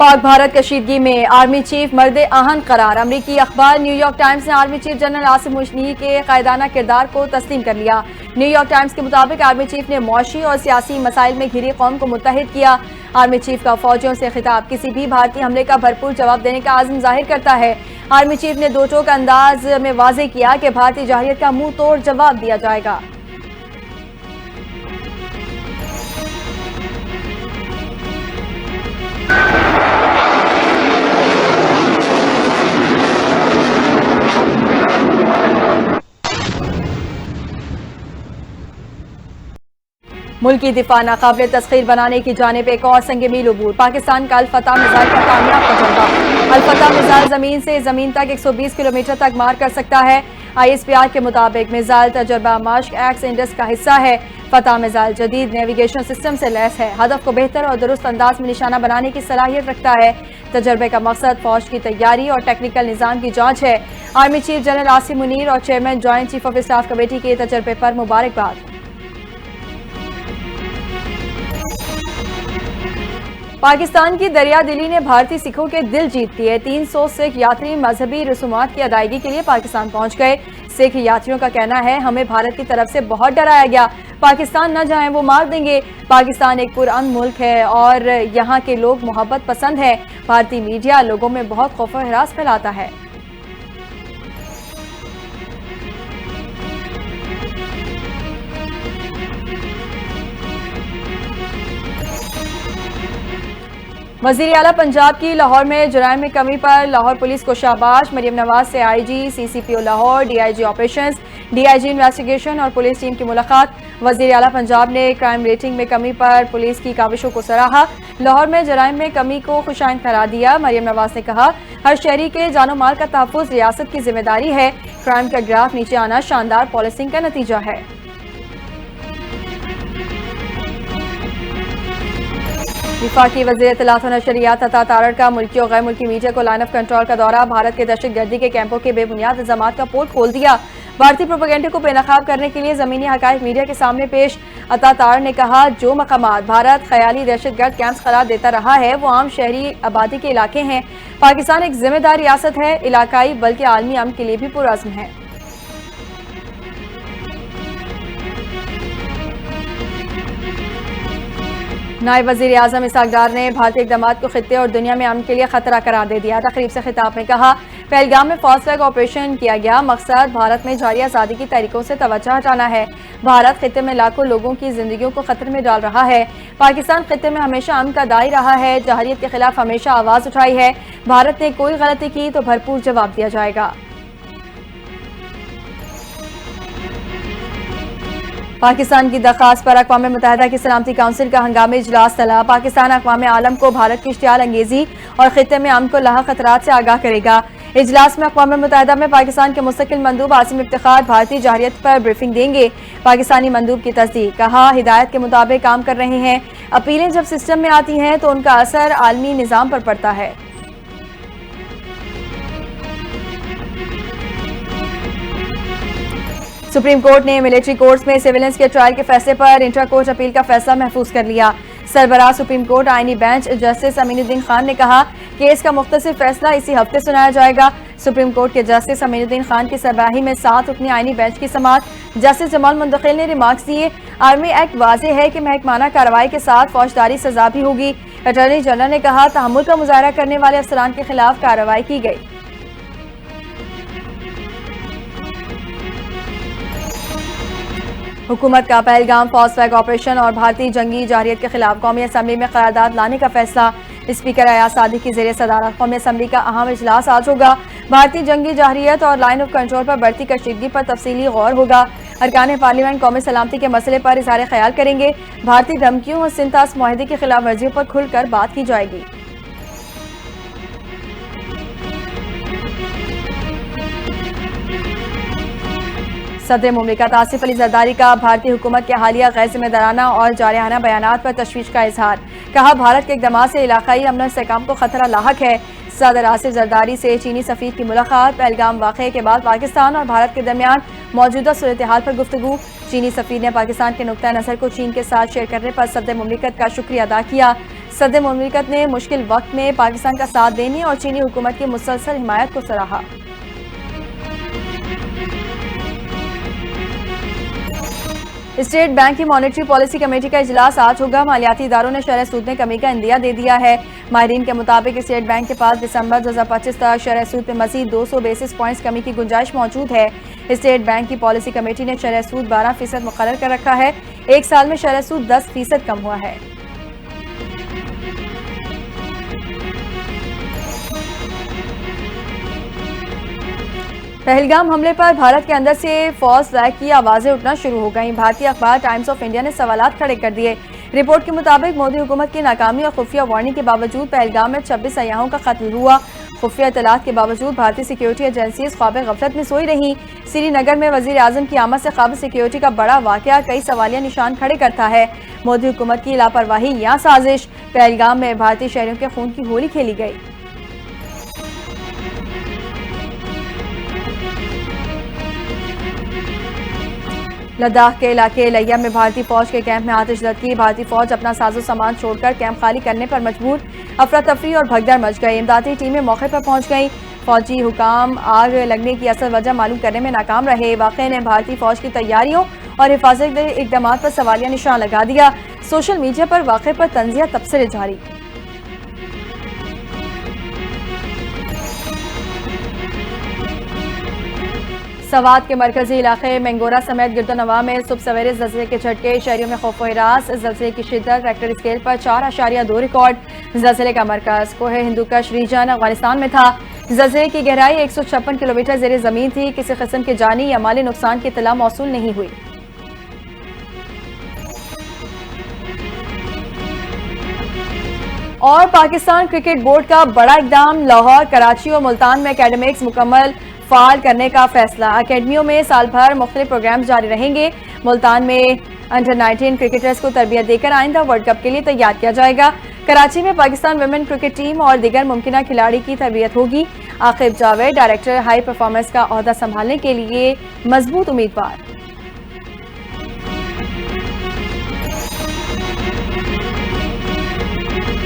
पाक भारत कशीदगी में army chief मर्द आहन करार। अमरीकी अखबार न्यूयॉर्क टाइम्स ने army chief general Asim Munir के कायदाना किरदार को तस्लीम कर लिया। न्यूयॉर्क टाइम्स के मुताबिक आर्मी चीफ ने मुआशी और सियासी मसाइल में घिरी कौम को मुत्तहिद किया। आर्मी चीफ का फौजियों से खिताब किसी भी भारतीय हमले का भरपूर जवाब देने का आज़म जाहिर करता है। आर्मी चीफ ने दो टोक अंदाज में वाजे किया कि भारतीय जाहिलियत का मुंह तोड़ जवाब दिया जाएगा। मुल्क की दिफा नाकाबिल तस्खीर बनाने की जानिब एक और संग मील अबूर। पाकिस्तान का अल-फतह मिसाइल का कामयाब तजुर्बा। अल-फतह मिसाइल जमीन से जमीन तक 120 किलोमीटर तक मार कर सकता है। ISPR के मुताबिक मिसाइल तजुर्बा मश्क एक्स इंडस का हिस्सा है। फतह मिसाइल जदीद नेविगेशन सिस्टम से लैस है। हदफ को बेहतर और दुरुस्त अंदाज में निशाना बनाने की सलाहियत रखता है। तजर्बे का मकसद फौज की तैयारी और टेक्निकल निज़ाम की जाँच है। Army chief general Asim Munir और chairman joint chief of staff committee के तजर्बे पर मुबारकबाद। पाकिस्तान की दरिया दिली ने भारतीय सिखों के दिल जीत लिए। 300 सिख यात्री मजहबी रसूमात की अदायगी के लिए पाकिस्तान पहुंच गए। सिख यात्रियों का कहना है, हमें भारत की तरफ से बहुत डराया गया, पाकिस्तान न जाएं वो मार देंगे। पाकिस्तान एक पुरअमन मुल्क है और यहाँ के लोग मोहब्बत पसंद है। भारतीय मीडिया लोगों में बहुत खौफ और हरास फैलाता है। वज़ीर आला पंजाब की लाहौर में जुराइम में कमी पर लाहौर पुलिस को शाबाश। मरियम नवाज से IG, CCPO Lahore, DIG operations, DIG investigation और पुलिस टीम की मुलाकात। वज़ीर आला पंजाब ने क्राइम रेटिंग में कमी पर पुलिस की काविशों को सराहा। लाहौर में जुराइम में कमी को खुशाइन करार दिया। मरियम नवाज ने कहा, हर शहरी के जानो माल का तहफ़्फ़ुज़ रियासत की जिम्मेदारी है। क्राइम का ग्राफ नीचे आना शानदार पॉलिसिंग का नतीजा है। वफाकी वज़ीर इत्तलात व नशरियात अता तारड़ का मुल्की और गैर मुल्की मीडिया को लाइन ऑफ कंट्रोल का दौरा। भारत के दहशतगर्दी के कैंपों के बेबुनियाद इल्ज़ामात का पोल खोल दिया। भारतीय प्रोपेगेंडे को बेनकाब करने के लिए ज़मीनी हक़ाइक़ मीडिया के सामने पेश। अता तारड़ ने कहा, जो मकामात भारत ख़याली दहशतगर्द कैंप्स करार देता रहा है वो आम शहरी आबादी के इलाके हैं। पाकिस्तान एक जिम्मेदार रियासत है, इलाकाई बल्कि आलमी अमन के लिए भी पुरअज़्म है। नायब वज़ीर आज़म इसहाक़ डार ने भारतीय इक़दामात को खित्ते और दुनिया में अमन के लिए खतरा करार दे दिया। तकरीब से खिताब में कहा, पहलगाम में फास्ट ट्रैक ऑपरेशन किया गया, मकसद भारत में जारी आज़ादी की तहरीकों से तवज्जो हटाना है। भारत खित्ते में लाखों लोगों की जिंदगियों को खतरे में डाल रहा है। पाकिस्तान खित्ते में हमेशा अमन का दाई रहा है, जहारियत के खिलाफ हमेशा आवाज़ उठाई है। भारत ने कोई गलती की तो भरपूर जवाब दिया जाएगा। पाकिस्तान की दरख्वास्त पर अक़वाम मुत्तहिदा की सलामती काउंसिल का हंगामी इजलास तलब। पाकिस्तान अक़वाम आलम को भारत की इश्तियाल अंगेजी और खित्ते में अमन को लाहक खतरात से आगाह करेगा। इजलास में अक़वाम मुत्तहिदा में पाकिस्तान के मुस्तकिल मंदूब आसिम इफ्तिखार भारतीय जाहिलियत पर ब्रीफिंग देंगे। पाकिस्तानी मंदूब की तस्दीक, कहा, हिदायत के मुताबिक काम कर रहे हैं। अपीलें जब सिस्टम में आती हैं तो उनका असर आलमी निज़ाम पर पड़ता है। सुप्रीम कोर्ट ने मिलिट्री कोर्ट्स में सिविलियंस के ट्रायल के फैसले पर इंटर कोर्ट अपील का फैसला महफूज कर लिया। सरबराह सुप्रीम कोर्ट आईनी बेंच जस्टिस अमीनुद्दीन खान ने कहा, केस का मुख्तसर फैसला इसी हफ्ते सुनाया जाएगा। सुप्रीम कोर्ट के जस्टिस अमीनुद्दीन खान की सरबराही में 7 रुकनी आईनी बेंच की समाअत। जस्टिस जमाल मुंतकिल ने रिमार्क्स दिए, आर्मी एक्ट वाज़ेह है कि महकमाना कार्रवाई के साथ फौजदारी सजा भी होगी। अटॉर्नी जनरल ने कहा, तहम्मुल का मुजाहरा करने वाले अफसरान के खिलाफ कार्रवाई की गई। हुकूमत का पहलगाम फास्ट ट्रैक ऑपरेशन और भारतीय जंगी जारियत के खिलाफ कौमी असम्बली में करारदाद लाने का फैसला। स्पीकर अयाज सादिक की ज़ेर सदारत कौमी असम्बली का अहम इजलास आज होगा। भारतीय जंगी जारियत और लाइन ऑफ कंट्रोल पर बढ़ती कशीदगी पर तफसीली गौर होगा। अरकान पार्लियामेंट कौमी सलामती के मसले पर इज़हार ख्याल करेंगे। भारतीय धमकियों और सिंतास मुआहदे की खिलाफ वर्जियों पर खुलकर बात की जाएगी। सदर मुमलिकत आसिफ अली जरदारी का भारतीय हुकूमत के हालिया गैर जिम्मेदाराना और जारहाना बयानात पर तशवीश का इजहार। कहा, भारत के इक़दामात से इलाकाई अमन और इस्तेहकाम को खतरा लाहक है। सदर आसिफ जरदारी से चीनी सफ़ीर की मुलाकात। पहलगाम वाक़े के बाद पाकिस्तान और भारत के दरमियान मौजूदा सूरत हाल पर गुफ्तगू। चीनी सफ़ीर ने पाकिस्तान के नुक्ता नज़र को चीन के साथ शेयर करने पर सदर मुमलिकत का शुक्रिया अदा किया। सदर मुमलिकत ने मुश्किल वक्त में पाकिस्तान का साथ देने और चीनी हुकूमत की मुसलसल हिमायत को सराहा। स्टेट बैंक की मॉनेटरी पॉलिसी कमेटी का इजलास आज होगा। मालियाती इदारों ने शरह सूद में कमी का इंदिया दे दिया है। माहिरीन के मुताबिक स्टेट बैंक के पास दिसंबर 2025 तक शरह सूद में मजीद 200 बेसिस पॉइंट्स कमी की गुंजाइश मौजूद है। स्टेट बैंक की पॉलिसी कमेटी ने शरह सूद 12% मुकर्रर कर रखा है। एक साल में शरह सूद 10% कम हुआ है। पहलगाम हमले पर भारत के अंदर से फौज फ्लैग की आवाजें उठना शुरू हो गईं। भारतीय अखबार टाइम्स ऑफ इंडिया ने सवालात खड़े कर दिए। रिपोर्ट के मुताबिक मोदी हुकूमत की नाकामी और खुफिया वार्निंग के बावजूद पहलगाम में 26 सयाहों का कत्ल हुआ। खुफिया इतलात के बावजूद भारतीय सिक्योरिटी एजेंसी ख्वाब गफलत में सोई रही। श्रीनगर में वजीर आजम की आमद से ख्वाब सिक्योरिटी का बड़ा वाकया कई सवालिया निशान खड़े करता है। मोदी हुकूमत की लापरवाही या साजिश। पहलगाम में भारतीय शहरियों के खून की होली खेली गई। लद्दाख के इलाके लैया में भारतीय फौज के कैंप में आतिशबाजी की। भारतीय फौज अपना साजो सामान छोड़कर कैंप खाली करने पर मजबूर। अफरा तफरी और भगदड़ मच गई। इमदादी टीमें मौके पर पहुंच गई। फौजी हुकाम आग लगने की असल वजह मालूम करने में नाकाम रहे। वाक़े ने भारतीय फौज की तैयारियों और हिफाजती इकदाम पर सवालिया निशान लगा दिया। सोशल मीडिया पर वाक़े पर तंजिया तबसरे जारी। सवात के मरकजी इलाके मेंगोरा समेत गिरदोनवा में सुबह सवेरे ज़लज़ले के झटके। शहरियों में खौफ व हिरास। ज़लज़ले की शिद्दत रेक्टर स्केल पर 4.2 रिकॉर्ड। ज़लज़ले का मरकज कोहे हिंदुकश रीजन अफगानिस्तान में था। ज़लज़ले की गहराई 156 किलोमीटर ज़ेरे ज़मीन थी। किसी किस्म के जानी या माली नुकसान की इत्तला मौसूल नहीं हुई। और पाकिस्तान क्रिकेट बोर्ड का बड़ा इकदाम। लाहौर, कराची और मुल्तान में एकेडमिक्स मुकम्मल फाल करने का फैसला। अकेडमियों में साल भर मुख्तलिफ प्रोग्राम जारी रहेंगे। मुल्तान में अंडर 19 क्रिकेटर्स को तरबियत देकर आइंदा वर्ल्ड कप के लिए तैयार किया जाएगा। कराची में पाकिस्तान वुमेन क्रिकेट टीम और दीगर मुमकिना खिलाड़ी की तरबियत होगी। Aqib Javed director high performance का ओहदा संभालने के लिए मजबूत उम्मीदवार।